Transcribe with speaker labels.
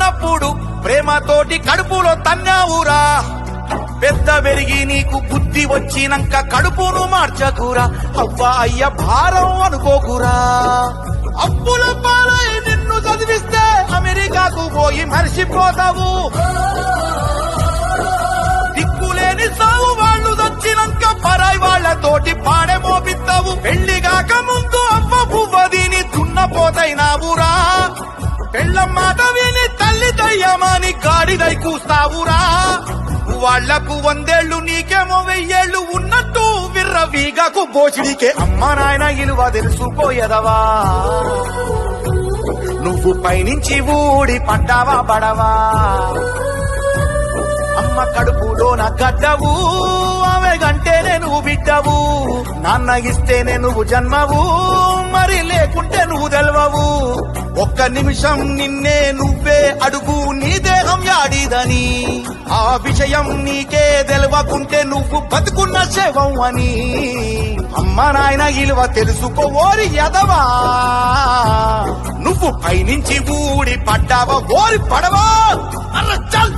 Speaker 1: ఉన్నప్పుడు ప్రేమతోటి కడుపులో తన్నావురా. పెద్ద పెరిగి నీకు బుద్ధి వచ్చినాక కడుపును మార్చకురా. అవ్వా అయ్య భారం అనుకోకురా. అప్పుల పాలై నిన్ను చదివిస్తే అమెరికాకు పోయి మరిసిపోతావు. దిక్కులేని సాగు వాళ్ళు చచ్చినాక పరాయి వాళ్లతోటి పాడే మోపిస్తావు. పెళ్లి కాక ముందు అవ్వ పువ్వదిని దున్నపోతైనావురా. పెళ్ళ మాట విని తల్లి దయ్యమాని గాడిదై కూస్తావురా. వాళ్లకు 100 ఏళ్లు నీకేమో 1000 ఏళ్లు ఉన్నట్టు విర్రవీగకు బోచిడికే. అమ్మ నాయన ఇలువ తెలుసుకోయదవా. నువ్వు పైనుంచి ఊడి పడ్డావా బడవా. అమ్మ కడుపులోన గడ్డవు, ఆమె గంటేనే నువ్వు బిడ్డవు. నాన్న ఇస్తేనే నువ్వు జన్మవు, మరి లేకుంటే నువ్వు తెలవవు. ఒక్క నిమిషం నిన్నే నువ్వే అడుగు, నీ దేహం యాడిదని. ఆ విషయం నీకే తెలవకుంటే నువ్వు బతుకున్న శవం అని. అమ్మ నాయన ఇలువ తెలుసుకోవోరి ఎదవా. నువ్వు పైనుంచి ఊడి పడ్డావా ఓరి పడవా. అర్ర చల్.